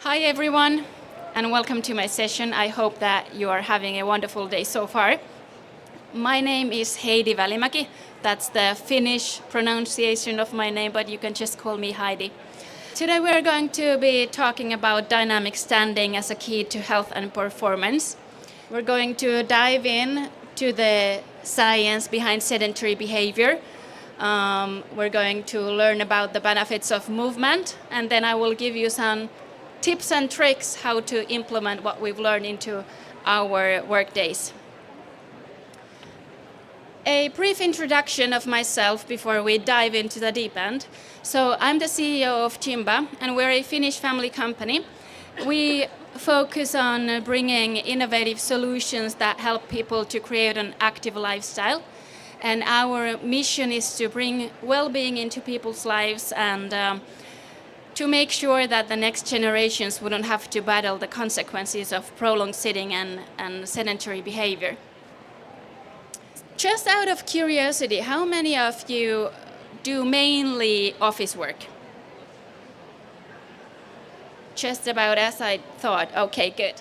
Hi everyone, and welcome to my session. I hope that you are having a wonderful day so far. My name is Heidi Välimäki. That's the Finnish pronunciation of my name, but you can just call me Heidi. Today we are going to be talking about dynamic standing as a key to health and performance. We're going to dive in to the science behind sedentary behavior. We're going to learn about the benefits of movement, and then I will give you some tips and tricks how to implement what we've learned into our work days. A brief introduction of myself before we dive into the deep end. So I'm the CEO of Gymba, and we're a Finnish family company. We focus on bringing innovative solutions that help people to create an active lifestyle. And our mission is to bring well-being into people's lives and to make sure that the next generations wouldn't have to battle the consequences of prolonged sitting and sedentary behavior. Just out of curiosity, how many of you do mainly office work? Just about as I thought. Okay, good.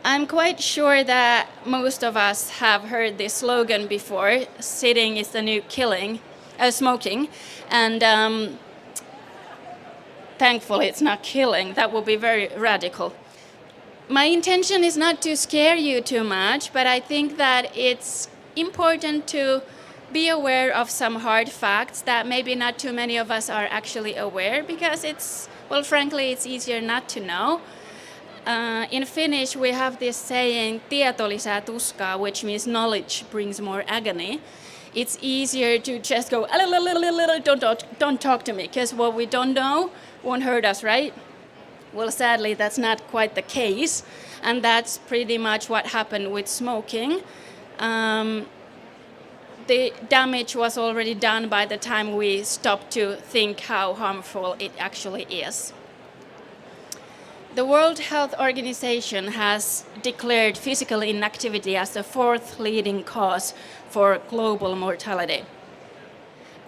I'm quite sure that most of us have heard this slogan before: sitting is the new smoking. And thankfully it's not killing. That would be very radical. My intention is not to scare you too much, but I think that it's important to be aware of some hard facts that maybe not too many of us are actually aware, because frankly, it's easier not to know. In Finnish, we have this saying, tieto lisää tuskaa, which means knowledge brings more agony. It's easier to just go, don't talk to me, because what we don't know won't hurt us, right? Well, sadly, that's not quite the case, and that's pretty much what happened with smoking. The damage was already done by the time we stopped to think how harmful it actually is. The World Health Organization has declared physical inactivity as the fourth leading cause for global mortality.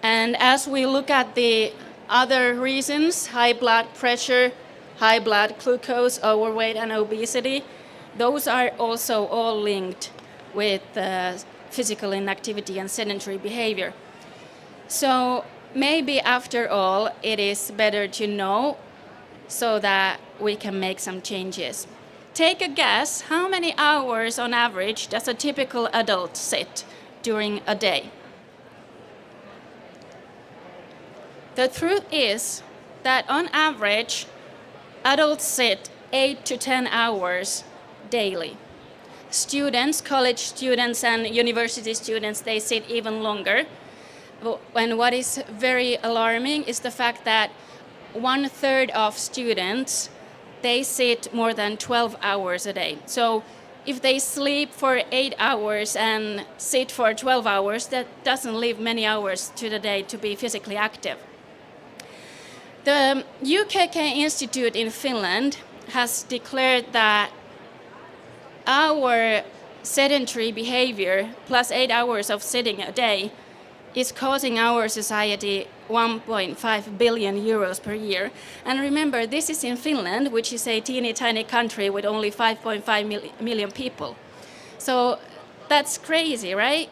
And as we look at the other reasons, high blood pressure, high blood glucose, overweight, and obesity, those are also all linked with physical inactivity and sedentary behavior. So maybe after all, it is better to know so that we can make some changes. Take a guess, how many hours on average does a typical adult sit during a day? The truth is that on average, adults sit 8 to 10 hours daily. Students, college students and university students, they sit even longer. And what is very alarming is the fact that 1/3 of students, they sit more than 12 hours a day. So if they sleep for 8 hours and sit for 12 hours, that doesn't leave many hours to the day to be physically active. The UKK Institute in Finland has declared that our sedentary behavior plus 8 hours of sitting a day is causing our society 1.5 billion euros per year. And remember, this is in Finland, which is a teeny tiny country with only 5.5 million people. So that's crazy, right?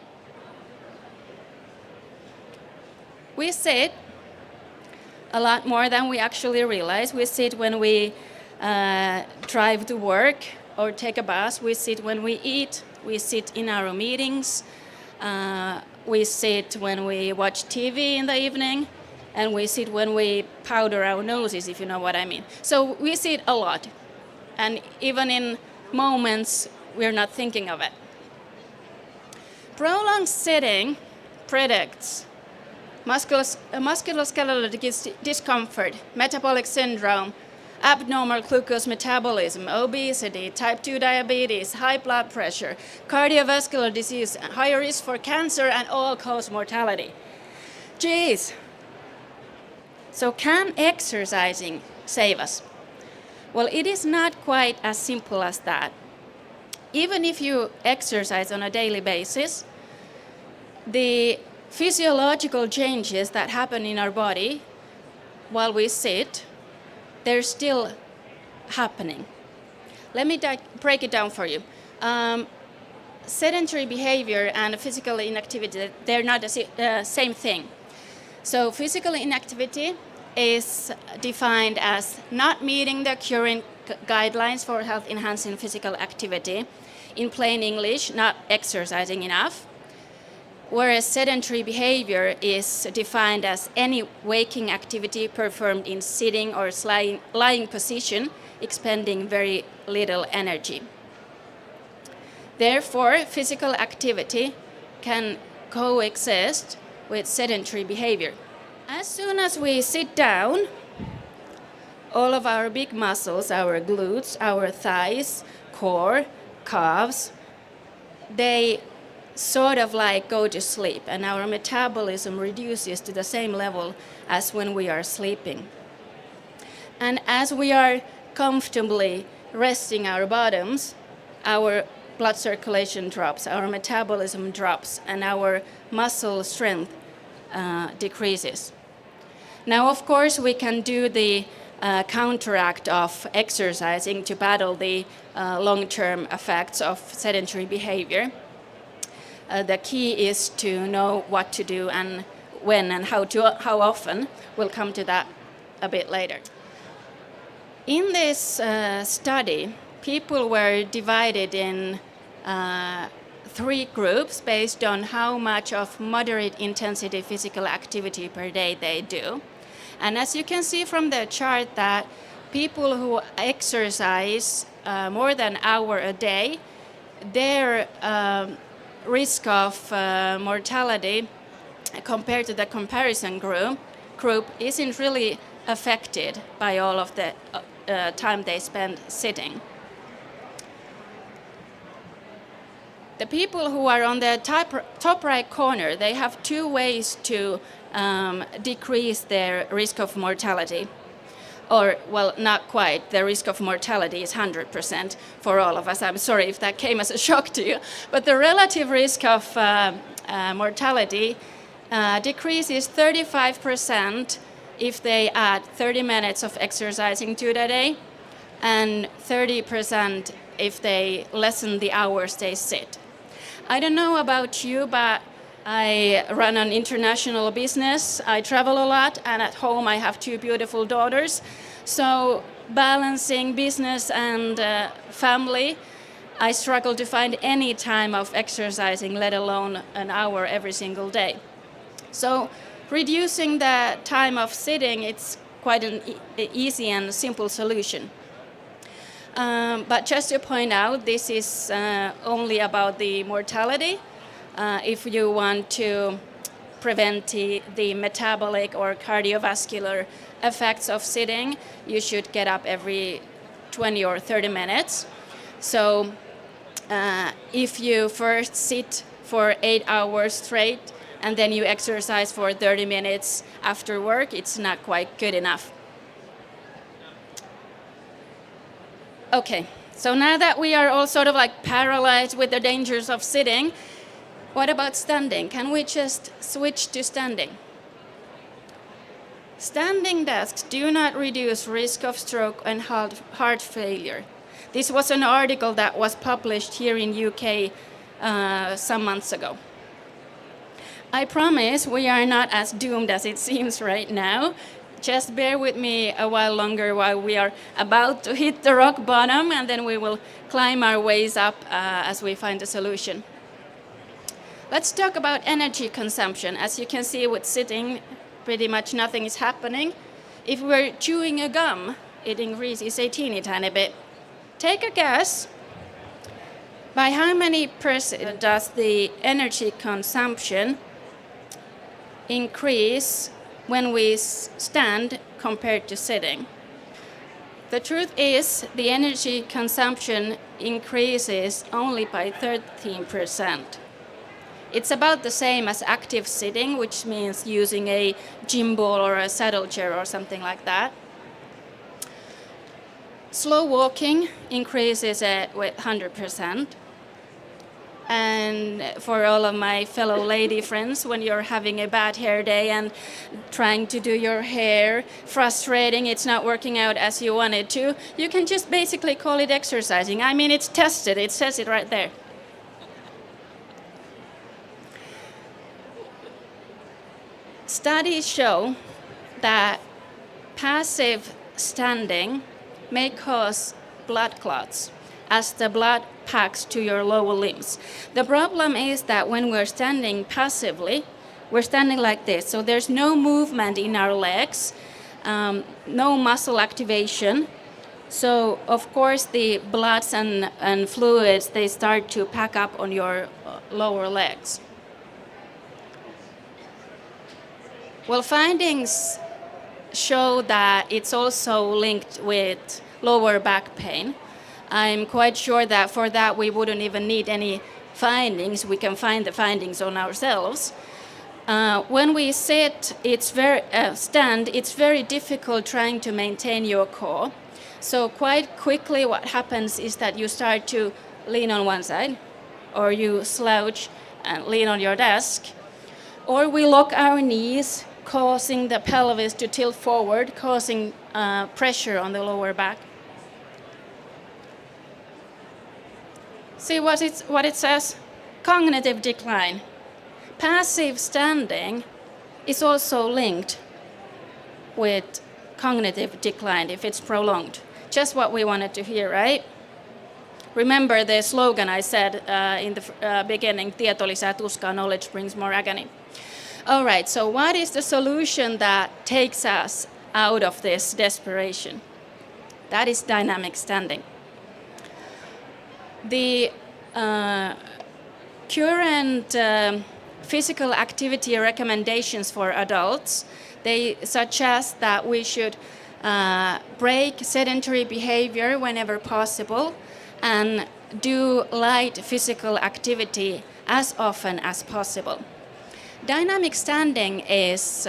We sit a lot more than we actually realize. We sit when we drive to work or take a bus. We sit when we eat. We sit in our meetings. We sit when we watch TV in the evening. And we sit when we powder our noses, if you know what I mean. So we sit a lot. And even in moments, we're not thinking of it. Prolonged sitting predicts musculoskeletal discomfort, metabolic syndrome, abnormal glucose metabolism, obesity, type 2 diabetes, high blood pressure, cardiovascular disease, higher risk for cancer, and all-cause mortality. Jeez. So can exercising save us? Well, it is not quite as simple as that. Even if you exercise on a daily basis, the physiological changes that happen in our body while we sit, they're still happening? Let me break it down for you. Sedentary behavior and physical inactivity, they're not the same thing. So physical inactivity is defined as not meeting the current guidelines for health enhancing physical activity. In plain English, not exercising enough. Whereas sedentary behavior is defined as any waking activity performed in sitting or lying position, expending very little energy. Therefore, physical activity can coexist with sedentary behavior. As soon as we sit down, all of our big muscles, our glutes, our thighs, core, calves, they sort of like go to sleep, and our metabolism reduces to the same level as when we are sleeping. And as we are comfortably resting our bottoms, our blood circulation drops, our metabolism drops, and our muscle strength decreases. Now, of course, we can do the counteract of exercising to battle the long-term effects of sedentary behavior. The key is to know what to do and when and how often. We'll come to that a bit later. In this study, people were divided in 3 groups based on how much of moderate intensity physical activity per day they do. And as you can see from the chart, that people who exercise more than an hour a day, their risk of mortality compared to the comparison group isn't really affected by all of the time they spend sitting. The people who are on the top right corner, they have 2 ways to decrease their risk of mortality. Or, well, not quite. The risk of mortality is 100% for all of us. I'm sorry if that came as a shock to you. But the relative risk of mortality decreases 35% if they add 30 minutes of exercising to the day, and 30% if they lessen the hours they sit. I don't know about you, but I run an international business. I travel a lot, and at home I have 2 beautiful daughters. So balancing business and family, I struggle to find any time of exercising, let alone an hour every single day. So reducing the time of sitting, it's quite an easy and simple solution. But just to point out, this is only about the mortality. If you want to prevent the metabolic or cardiovascular effects of sitting, you should get up every 20 or 30 minutes. So if you first sit for 8 hours straight and then you exercise for 30 minutes after work, it's not quite good enough. Okay, so now that we are all sort of like paralyzed with the dangers of sitting, what about standing? Can we just switch to standing? Standing desks do not reduce risk of stroke and heart failure. This was an article that was published here in UK some months ago. I promise we are not as doomed as it seems right now. Just bear with me a while longer while we are about to hit the rock bottom, and then we will climb our ways up as we find a solution. Let's talk about energy consumption. As you can see with sitting, pretty much nothing is happening. If we're chewing a gum, it increases a teeny tiny bit. Take a guess. By how many percent does the energy consumption increase when we stand compared to sitting? The truth is, the energy consumption increases only by 13%. It's about the same as active sitting, which means using a gym ball or a saddle chair or something like that. Slow walking increases it with 100%. And for all of my fellow lady friends, when you're having a bad hair day and trying to do your hair, frustrating, it's not working out as you wanted to, you can just basically call it exercising. I mean, it's tested, it says it right there. Studies show that passive standing may cause blood clots as the blood packs to your lower limbs. The problem is that when we're standing passively, we're standing like this, so there's no movement in our legs, no muscle activation. So of course the bloods and fluids, they start to pack up on your lower legs. Well, findings show that it's also linked with lower back pain. I'm quite sure that for that we wouldn't even need any findings. We can find the findings on ourselves. When we stand, it's very difficult trying to maintain your core. So quite quickly what happens is that you start to lean on one side, or you slouch and lean on your desk, or we lock our knees, causing the pelvis to tilt forward, causing pressure on the lower back. See what it says? Cognitive decline. Passive standing is also linked with cognitive decline if it's prolonged. Just what we wanted to hear, right? Remember the slogan I said in the beginning, tieto lisää tuskaa, knowledge brings more agony. All right, so what is the solution that takes us out of this desperation? That is dynamic standing. The current physical activity recommendations for adults, they suggest that we should break sedentary behavior whenever possible and do light physical activity as often as possible. Dynamic standing is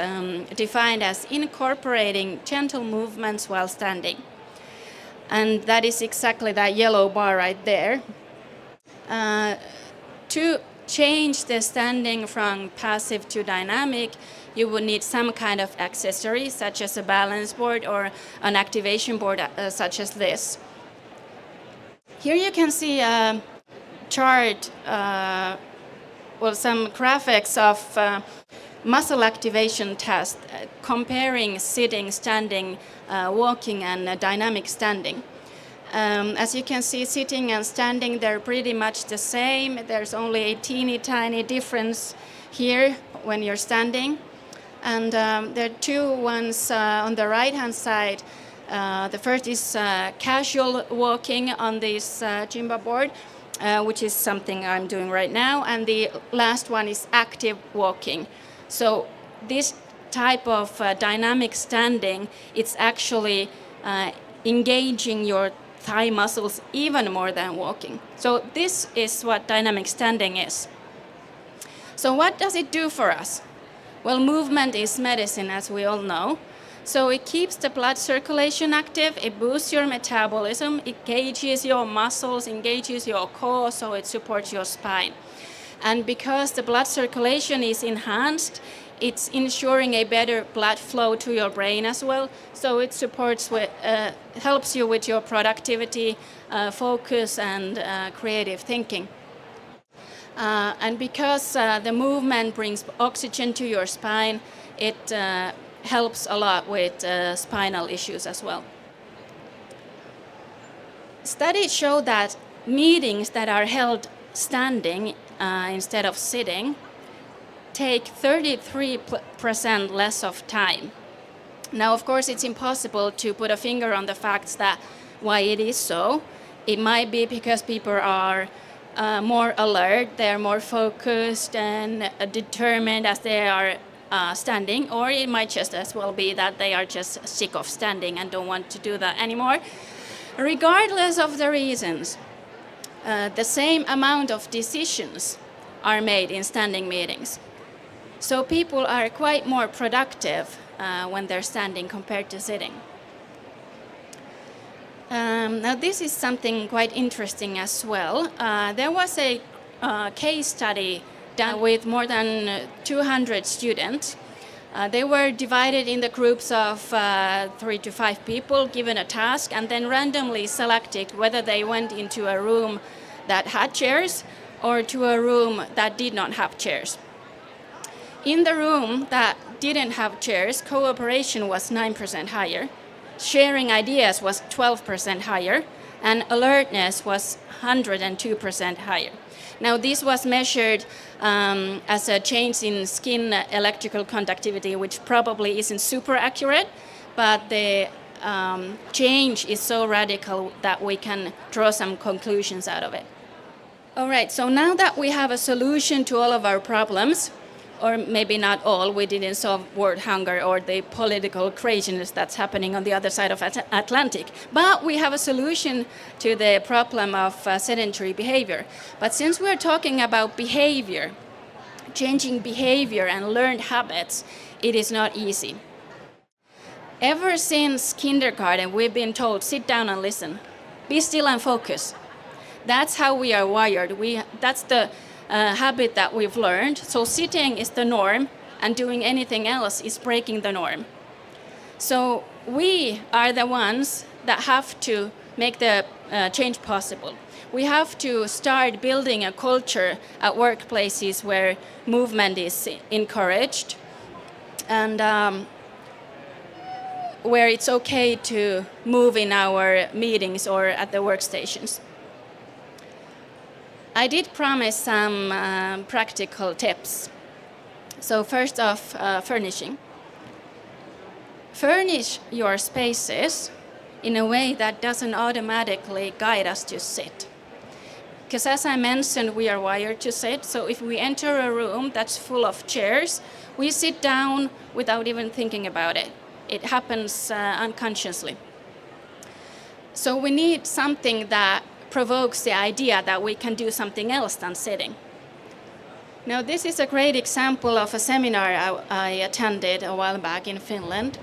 defined as incorporating gentle movements while standing. And that is exactly that yellow bar right there. To change the standing from passive to dynamic, you would need some kind of accessory, such as a balance board or an activation board such as this. Here you can see a chart, some graphics of muscle activation test comparing sitting, standing, walking, and dynamic standing. As you can see, sitting and standing, they're pretty much the same. There's only a teeny tiny difference here when you're standing. And there are two ones on the right-hand side. The first is casual walking on this Gymba board, which is something I'm doing right now. And the last one is active walking. So this type of dynamic standing, it's actually engaging your thigh muscles even more than walking. So this is what dynamic standing is. So what does it do for us? Well, movement is medicine, as we all know. So it keeps the blood circulation active, it boosts your metabolism, it engages your muscles, engages your core, so it supports your spine. And because the blood circulation is enhanced, it's ensuring a better blood flow to your brain as well. So it helps you with your productivity, focus, and creative thinking. And because the movement brings oxygen to your spine, it helps a lot with spinal issues as well. Studies show that meetings that are held standing instead of sitting take 33% less of time. Now, of course, it's impossible to put a finger on the facts that why it is so. It might be because people are more alert, they're more focused and determined as they are standing, or it might just as well be that they are just sick of standing and don't want to do that anymore. Regardless of the reasons, the same amount of decisions are made in standing meetings. So people are quite more productive when they're standing compared to sitting. Now this is something quite interesting as well. There was a case study done with more than 200 students. They were divided in the groups of 3 to 5 people, given a task, and then randomly selected whether they went into a room that had chairs or to a room that did not have chairs. In the room that didn't have chairs, cooperation was 9% higher, sharing ideas was 12% higher, and alertness was 102% higher. Now, this was measured as a change in skin electrical conductivity, which probably isn't super accurate, but the change is so radical that we can draw some conclusions out of it. All right, so now that we have a solution to all of our problems, or maybe not all, we didn't solve world hunger or the political craziness that's happening on the other side of Atlantic, but we have a solution to the problem of sedentary behavior. But since we're talking about behavior, changing behavior and learned habits, it is not easy. Ever since kindergarten, we've been told, sit down and listen, be still and focus. That's how we are wired. That's the habit that we've learned. So sitting is the norm, and doing anything else is breaking the norm. So we are the ones that have to make the change possible. We have to start building a culture at workplaces where movement is encouraged, and where it's okay to move in our meetings or at the workstations. I did promise some practical tips. So first off, furnishing. Furnish your spaces in a way that doesn't automatically guide us to sit. Because as I mentioned, we are wired to sit. So if we enter a room that's full of chairs, we sit down without even thinking about it. It happens unconsciously. So we need something that provokes the idea that we can do something else than sitting. Now, this is a great example of a seminar I attended a while back in Finland.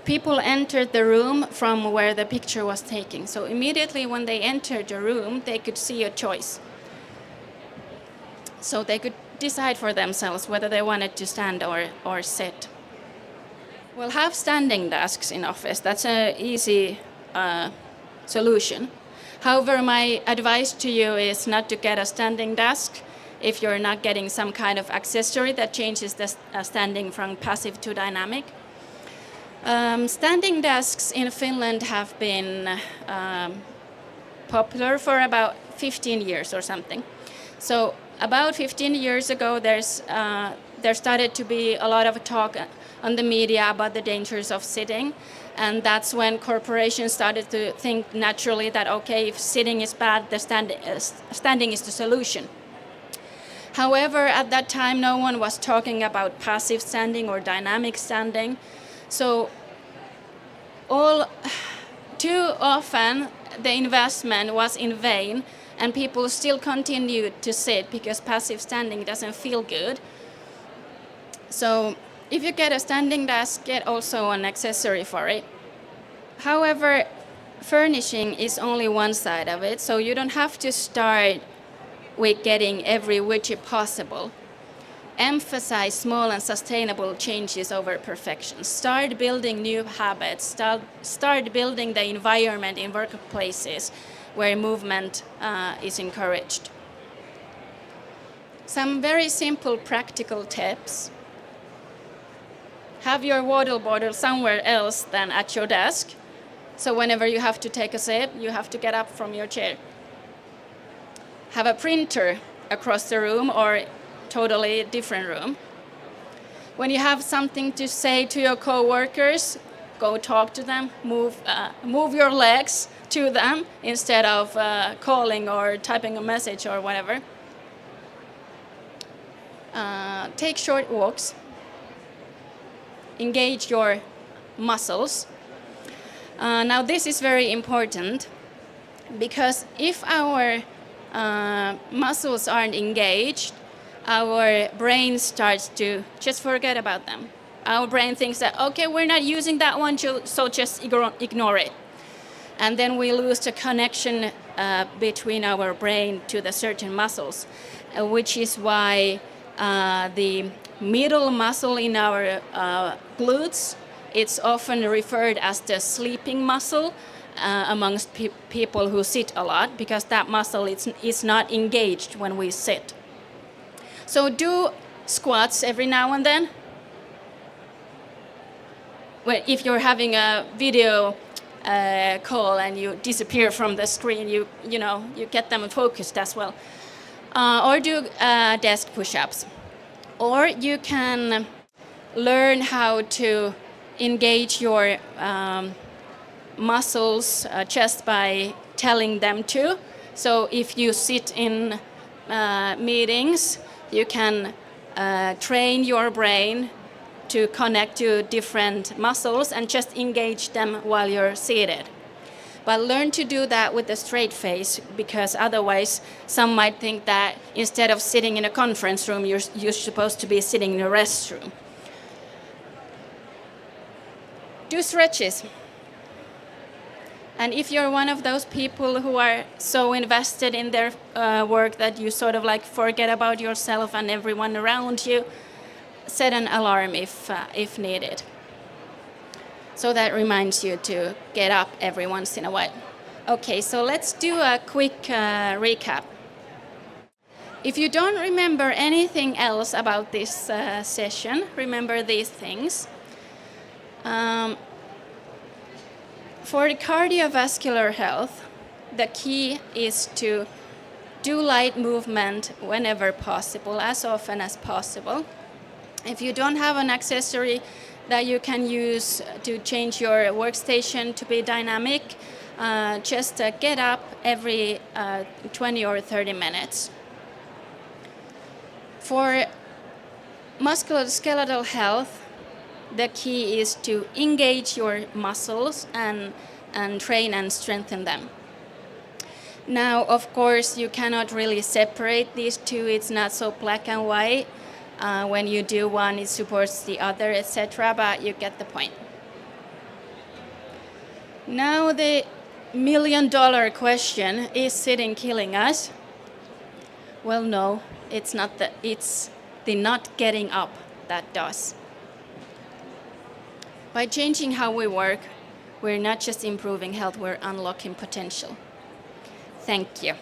People entered the room from where the picture was taken. So immediately when they entered the room, they could see a choice. So they could decide for themselves whether they wanted to stand or sit. We'll have standing desks in office. That's an easy solution. However, my advice to you is not to get a standing desk if you're not getting some kind of accessory that changes the standing from passive to dynamic. Standing desks in Finland have been popular for about 15 years or something. So about 15 years ago, there started to be a lot of talk on the media about the dangers of sitting. And that's when corporations started to think naturally that, okay, if sitting is bad, the standing is the solution. However, at that time, no one was talking about passive standing or dynamic standing. So too often, the investment was in vain, and people still continued to sit because passive standing doesn't feel good. So if you get a standing desk, get also an accessory for it. However, furnishing is only one side of it, so you don't have to start with getting every widget possible. Emphasize small and sustainable changes over perfection. Start building new habits. Start building the environment in workplaces where movement is encouraged. Some very simple practical tips. Have your water bottle somewhere else than at your desk. So whenever you have to take a sip, you have to get up from your chair. Have a printer across the room or totally different room. When you have something to say to your co-workers, go talk to them, move your legs to them instead of calling or typing a message or whatever. Take short walks. Engage your muscles. Now this is very important because if our muscles aren't engaged, our brain starts to just forget about them. Our brain thinks that, okay, we're not using that one, so just ignore it. And then we lose the connection between our brain to the certain muscles, which is why the middle muscle in our glutes, it's often referred as the sleeping muscle amongst people who sit a lot, because that muscle is not engaged when we sit. So do squats every now and then. Well, if you're having a video call and you disappear from the screen, you get them focused as well. Or do desk push-ups. Or you can learn how to engage your muscles just by telling them to. So if you sit in meetings, you can train your brain to connect to different muscles and just engage them while you're seated. But learn to do that with a straight face, because otherwise some might think that instead of sitting in a conference room, you're supposed to be sitting in a restroom. Do stretches. And if you're one of those people who are so invested in their work that you sort of like forget about yourself and everyone around you, set an alarm if needed. So that reminds you to get up every once in a while. Okay, so let's do a quick recap. If you don't remember anything else about this session, remember these things. For the cardiovascular health, the key is to do light movement whenever possible, as often as possible. If you don't have an accessory that you can use to change your workstation to be dynamic, just get up every 20 or 30 minutes. For musculoskeletal health, the key is to engage your muscles and train and strengthen them. Now, of course, you cannot really separate these two. It's not so black and white. When you do one, it supports the other, etc., but you get the point. Now the million-dollar question, is sitting killing us? Well, no, it's not. It's the not getting up that does. By changing how we work, we're not just improving health, we're unlocking potential. Thank you.